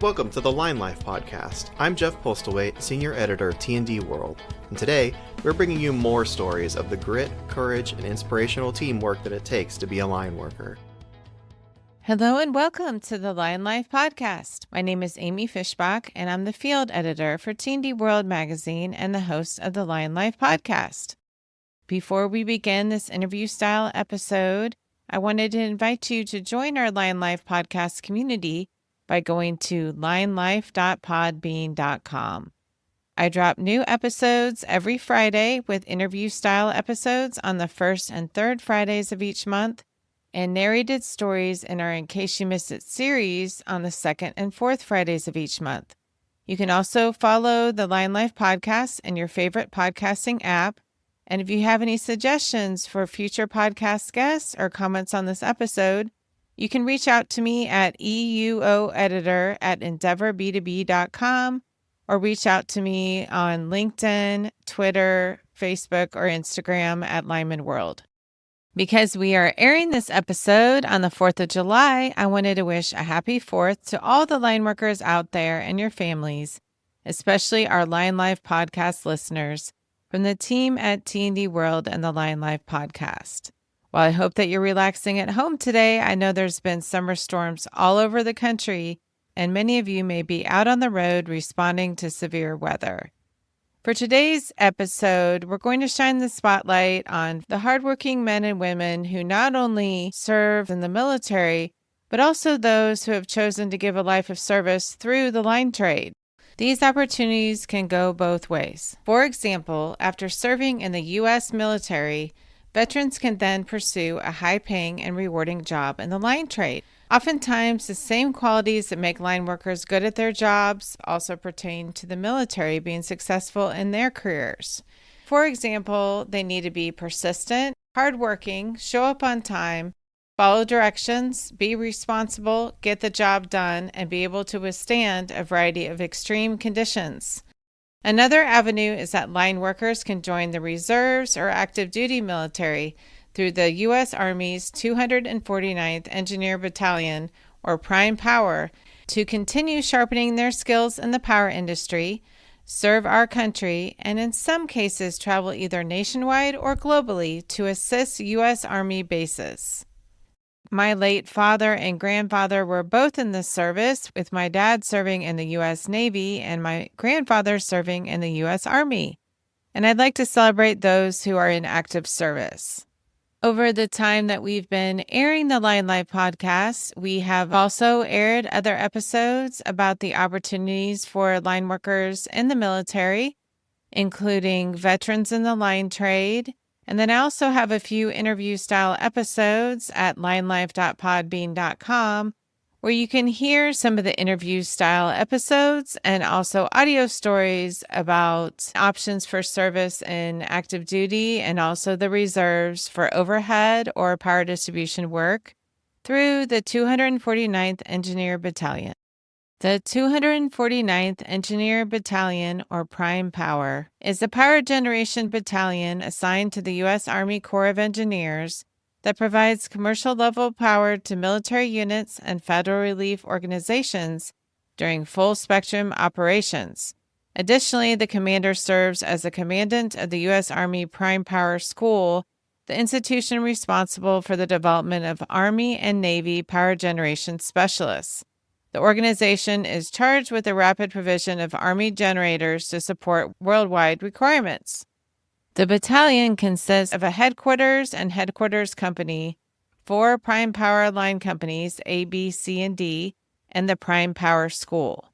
Welcome to the Line Life podcast. I'm Jeff Postlethwaite, Senior Editor of T&D World, and today we're bringing you more stories of the grit, courage, and inspirational teamwork that it takes to be a line worker. Hello and welcome to the Line Life podcast. My name is Amy Fishbach, and I'm the field editor for T&D World magazine and the host of the Line Life podcast. Before we begin this interview-style episode, I wanted to invite you to join our Line Life podcast community by going to linelife.podbean.com. I drop new episodes every Friday with interview-style episodes on the first and third Fridays of each month, and narrated stories in our In Case You Missed It series on the second and fourth Fridays of each month. You can also follow the Line Life podcast in your favorite podcasting app. And if you have any suggestions for future podcast guests or comments on this episode, you can reach out to me at euoeditor@endeavorb2b.com or reach out to me on LinkedIn, Twitter, Facebook, or Instagram at Lineman World. Because we are airing this episode on the 4th of July, I wanted to wish a happy 4th to all the line workers out there and your families, especially our Line Life podcast listeners from the team at T&D World and the Line Life podcast. While I hope that you're relaxing at home today, I know there's been summer storms all over the country, and many of you may be out on the road responding to severe weather. For today's episode, we're going to shine the spotlight on the hardworking men and women who not only serve in the military, but also those who have chosen to give a life of service through the line trade. These opportunities can go both ways. For example, after serving in the U.S. military, veterans can then pursue a high-paying and rewarding job in the line trade. Oftentimes, the same qualities that make line workers good at their jobs also pertain to the military being successful in their careers. For example, they need to be persistent, hardworking, show up on time, follow directions, be responsible, get the job done, and be able to withstand a variety of extreme conditions. Another avenue is that line workers can join the reserves or active duty military through the U.S. Army's 249th Engineer Battalion, or Prime Power, to continue sharpening their skills in the power industry, serve our country, and in some cases travel either nationwide or globally to assist U.S. Army bases. My late father and grandfather were both in the service, with my dad serving in the U.S. Navy and my grandfather serving in the U.S. Army. And I'd like to celebrate those who are in active service. Over the time that we've been airing the Line Life podcast, we have also aired other episodes about the opportunities for line workers in the military, including veterans in the line trade. And then I also have a few interview-style episodes at linelife.podbean.com where you can hear some of the interview-style episodes and also audio stories about options for service in active duty and also the reserves for overhead or power distribution work through the 249th Engineer Battalion. The 249th Engineer Battalion, or Prime Power, is a power generation battalion assigned to the U.S. Army Corps of Engineers that provides commercial-level power to military units and federal relief organizations during full-spectrum operations. Additionally, the commander serves as the commandant of the U.S. Army Prime Power School, the institution responsible for the development of Army and Navy power generation specialists. The organization is charged with the rapid provision of Army generators to support worldwide requirements. The battalion consists of a headquarters and headquarters company, 4 Prime Power line companies, A, B, C, and D, and the Prime Power School.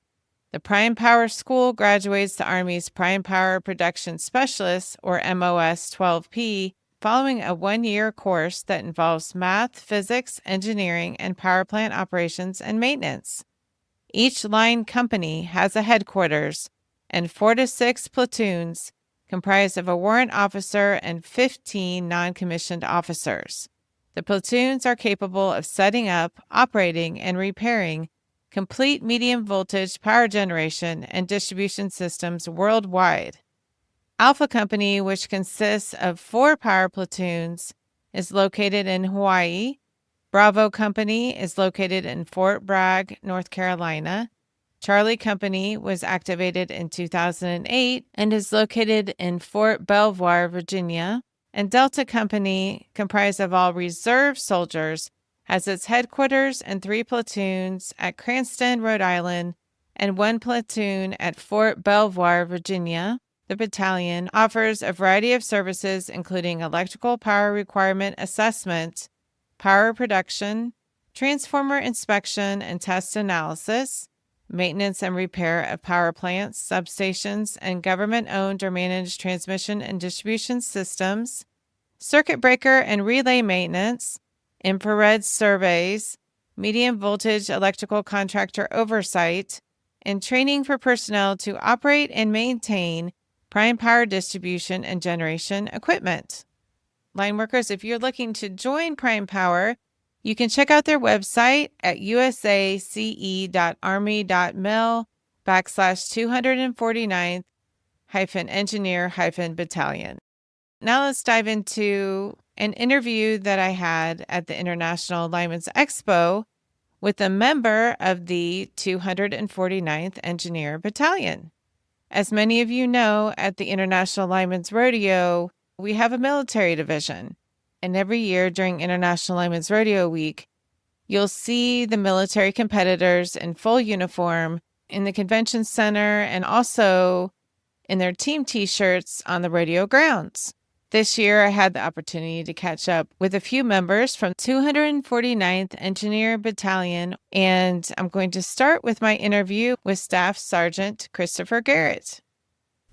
The Prime Power School graduates the Army's Prime Power Production Specialists, or MOS 12P, following a 1-year course that involves math, physics, engineering, and power plant operations and maintenance. Each line company has a headquarters and 4 to 6 platoons comprised of a warrant officer and 15 non-commissioned officers. The platoons are capable of setting up, operating, and repairing complete medium voltage power generation and distribution systems worldwide. Alpha Company, which consists of 4 power platoons, is located in Hawaii. Bravo Company is located in Fort Bragg, North Carolina. Charlie Company was activated in 2008 and is located in Fort Belvoir, Virginia. And Delta Company, comprised of all reserve soldiers, has its headquarters and 3 platoons at Cranston, Rhode Island, and 1 platoon at Fort Belvoir, Virginia. The battalion offers a variety of services, including electrical power requirement assessment, power production, transformer inspection and test analysis, maintenance and repair of power plants, substations, and government-owned or managed transmission and distribution systems, circuit breaker and relay maintenance, infrared surveys, medium voltage electrical contractor oversight, and training for personnel to operate and maintain prime power distribution and generation equipment. Line workers, if you're looking to join Prime Power, you can check out their website at usace.army.mil/249th-engineer-battalion. Now let's dive into an interview that I had at the International Lineman's Expo with a member of the 249th Engineer Battalion. As many of you know, at the International Lineman's Rodeo, we have a military division. And every year during International Lineman's Rodeo Week, you'll see the military competitors in full uniform in the convention center and also in their team t-shirts on the rodeo grounds. This year, I had the opportunity to catch up with a few members from 249th Engineer Battalion, and I'm going to start with my interview with Staff Sergeant Christopher Garrett.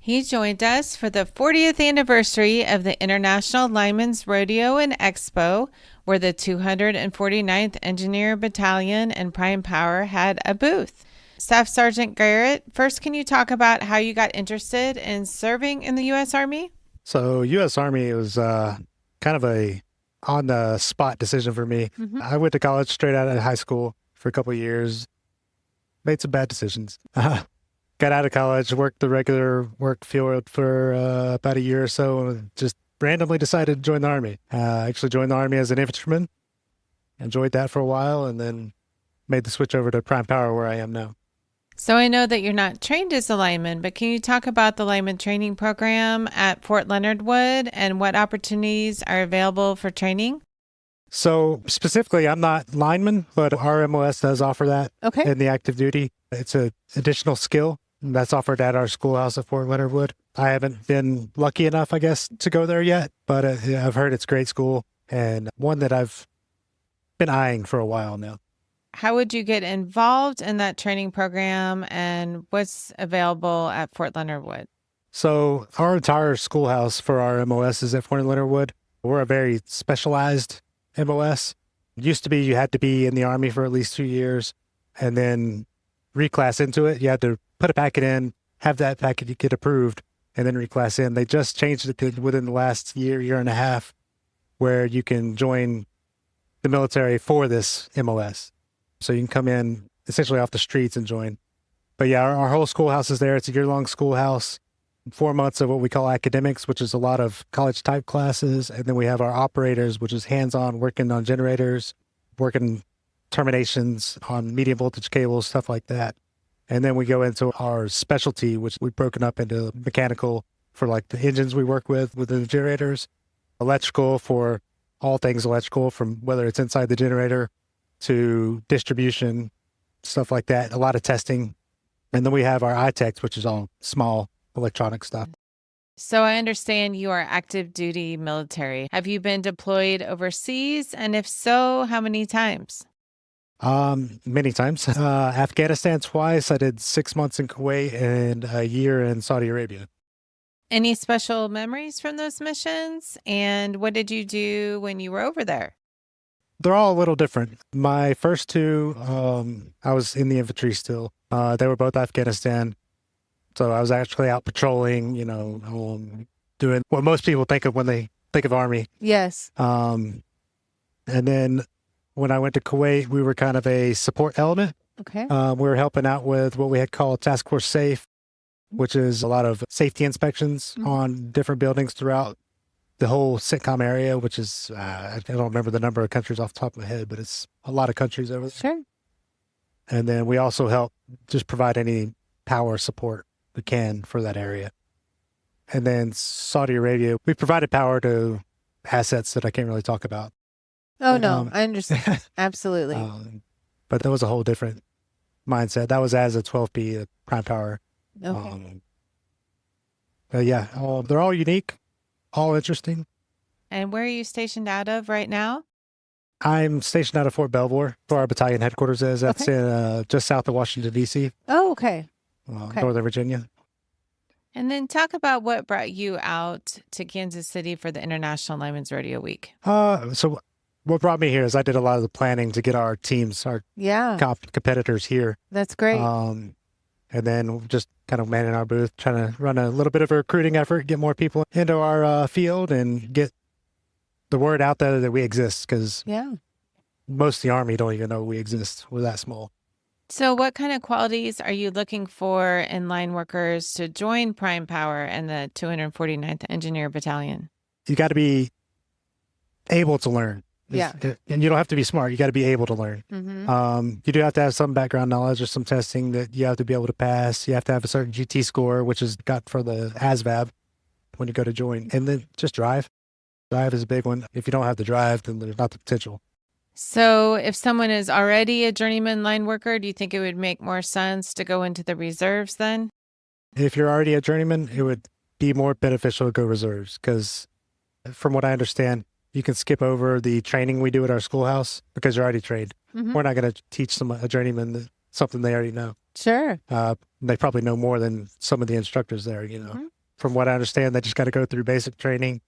He joined us for the 40th anniversary of the International Lineman's Rodeo and Expo, where the 249th Engineer Battalion and Prime Power had a booth. Staff Sergeant Garrett, first, can you talk about how you got interested in serving in the U.S. Army? So U.S. Army was kind of a on-the-spot decision for me. Mm-hmm. I went to college straight out of high school for a couple of years, made some bad decisions. Got out of college, worked the regular work field for about a year or so, and just randomly decided to join the Army. Actually joined the Army as an infantryman, enjoyed that for a while, and then made the switch over to Prime Power where I am now. So I know that you're not trained as a lineman, but can you talk about the lineman training program at Fort Leonard Wood and what opportunities are available for training? So specifically, I'm not lineman, but our MOS does offer that in the active duty. It's an additional skill that's offered at our schoolhouse at Fort Leonard Wood. I haven't been lucky enough, I guess, to go there yet, but I've heard it's a great school and one that I've been eyeing for a while now. How would you get involved in that training program and what's available at Fort Leonard Wood? So our entire schoolhouse for our MOS is at Fort Leonard Wood. We're a very specialized MOS. It used to be you had to be in the Army for at least 2 years and then reclass into it. You had to put a packet in, have that packet get approved, and then reclass in. They just changed it to within the last year and a half, where you can join the military for this MOS. So you can come in essentially off the streets and join. But yeah, our whole schoolhouse is there. It's a year-long schoolhouse, 4 months of what we call academics, which is a lot of college-type classes. And then we have our operators, which is hands-on, working on generators, working terminations on medium voltage cables, stuff like that. And then we go into our specialty, which we've broken up into mechanical for like the engines we work with within the generators, electrical for all things electrical, from whether it's inside the generator to distribution, stuff like that, a lot of testing. And then we have our iTechs, which is all small electronic stuff. So I understand you are active duty military. Have you been deployed overseas? And if so, how many times? Many times. Afghanistan twice. I did 6 months in Kuwait and a year in Saudi Arabia. Any special memories from those missions? And what did you do when you were over there? They're all a little different. My first two, I was in the infantry still. They were both Afghanistan. So I was actually out patrolling, doing what most people think of when they think of Army. Yes. And then when I went to Kuwait, we were kind of a support element. Okay. We were helping out with what we had called Task Force Safe, which is a lot of safety inspections on different buildings throughout the whole SITCOM area, which is, I don't remember the number of countries off the top of my head, but it's a lot of countries over there. Sure. And then we also help just provide any power support we can for that area. And then Saudi Arabia, we provided power to assets that I can't really talk about. Oh, no, I understand. Absolutely. But that was a whole different mindset. That was as a 12P, prime power. Okay. But yeah, they're all unique, all interesting. And where are you stationed out of right now? I'm stationed out of Fort Belvoir, where our battalion headquarters is. That's in just south of Washington, D.C. Oh, okay. Northern Virginia. And then talk about what brought you out to Kansas City for the International Lineman's Rodeo Week. So what brought me here is I did a lot of the planning to get our teams, our competitors here. That's great. And then just kind of manning our booth, trying to run a little bit of a recruiting effort, get more people into our field and get the word out there that we exist, because most of the Army don't even know we exist. We're that small. So what kind of qualities are you looking for in line workers to join Prime Power and the 249th Engineer Battalion? You got to be able to learn. Yeah. And you don't have to be smart. You got to be able to learn. Mm-hmm. You do have to have some background knowledge or some testing that you have to be able to pass. You have to have a certain GT score, which is got for the ASVAB when you go to join. And then just drive. Drive is a big one. If you don't have the drive, then there's not the potential. So if someone is already a journeyman line worker, do you think it would make more sense to go into the reserves then? If you're already a journeyman, it would be more beneficial to go reserves, because from what I understand, you can skip over the training we do at our schoolhouse because you're already trained. Mm-hmm. We're not going to teach a journeyman something they already know. Sure. They probably know more than some of the instructors there, Mm-hmm. From what I understand, they just got to go through basic training,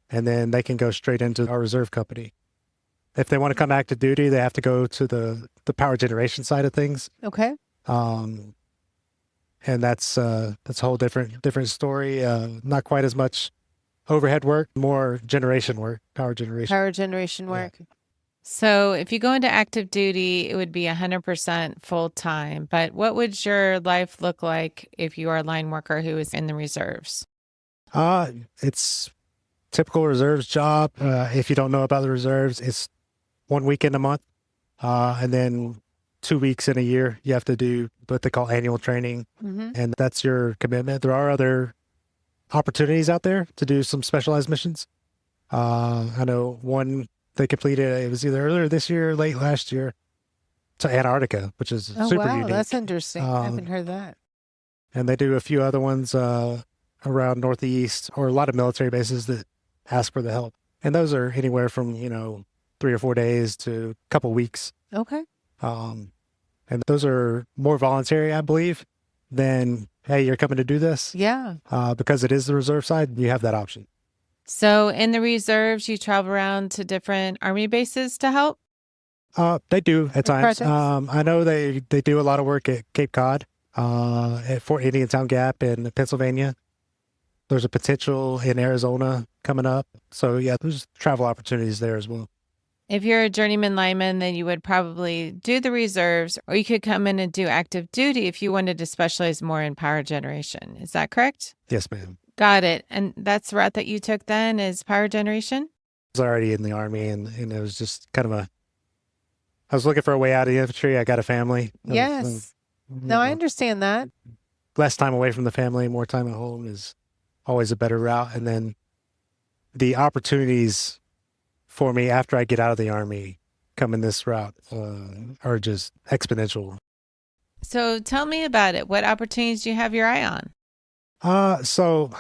and then they can go straight into our reserve company. If they want to come active duty, they have to go to the power generation side of things. Okay. And that's a whole different story. Not quite as much overhead work, more generation work, power generation. Power generation work. Yeah. So if you go into active duty, it would be 100% full time. But what would your life look like if you are a line worker who is in the reserves? It's typical reserves job. If you don't know about the reserves, it's 1 weekend a month, and then 2 weeks in a year. You have to do what they call annual training, and that's your commitment. There are other opportunities out there to do some specialized missions. I know one they completed, it was either earlier this year or late last year, to Antarctica, which is super unique. That's interesting. I haven't heard that. And they do a few other ones around Northeast, or a lot of military bases that ask for the help. And those are anywhere from, 3 or 4 days to a couple weeks. Okay. And those are more voluntary, I believe, than, hey, you're coming to do this. Yeah. Because it is the reserve side, you have that option. So in the reserves, you travel around to different Army bases to help? They do at times. Projects? I know they do a lot of work at Cape Cod, at Fort Indiantown Gap in Pennsylvania. There's a potential in Arizona coming up. So yeah, there's travel opportunities there as well. If you're a journeyman lineman, then you would probably do the reserves, or you could come in and do active duty if you wanted to specialize more in power generation. Is that correct? Yes, ma'am. Got it. And that's the route that you took then, is power generation? I was already in the Army, and it was just kind of I was looking for a way out of the infantry. I got a family. Yes. No, I understand that. Less time away from the family, more time at home is always a better route. And then the opportunities for me after I get out of the Army coming this route are just exponential. So tell me about it. What opportunities do you have your eye on? So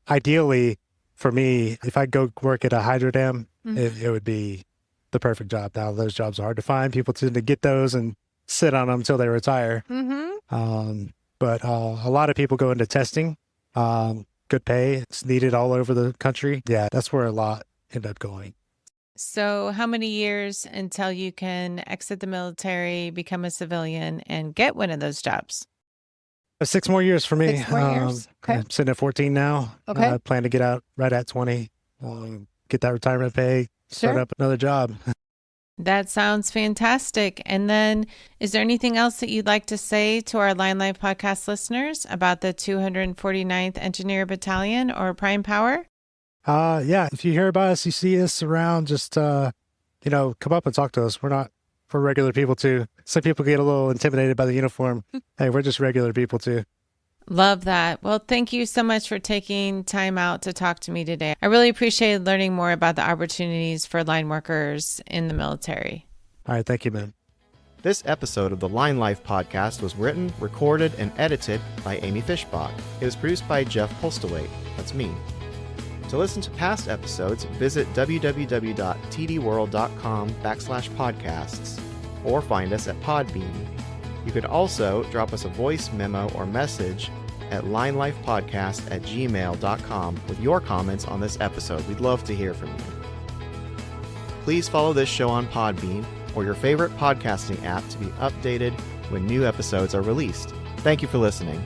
ideally for me, if I go work at a hydro dam, it would be the perfect job. Now those jobs are hard to find. People tend to get those and sit on them until they retire. But a lot of people go into testing. Good pay. It's needed all over the country. Yeah, that's where a lot end up going. So how many years until you can exit the military, become a civilian, and get one of those jobs? 6 more years for me. 6 more years. Okay. I'm sitting at 14 now. Okay. I plan to get out right at 20, get that retirement pay, start up another job. That sounds fantastic. And then is there anything else that you'd like to say to our Line Life podcast listeners about the 249th Engineer Battalion or Prime Power? Yeah, if you hear about us, you see us around, just, come up and talk to us. We're not We're regular people too. Some people get a little intimidated by the uniform. Hey, we're just regular people too. Love that. Well, thank you so much for taking time out to talk to me today. I really appreciated learning more about the opportunities for line workers in the military. All right. Thank you, man. This episode of the Line Life podcast was written, recorded, and edited by Amy Fishbach. It was produced by Jeff Postlewaite. That's me. To listen to past episodes, visit www.tdworld.com/podcasts or find us at Podbean. You could also drop us a voice memo or message at linelifepodcast@gmail.com with your comments on this episode. We'd love to hear from you. Please follow this show on Podbean or your favorite podcasting app to be updated when new episodes are released. Thank you for listening.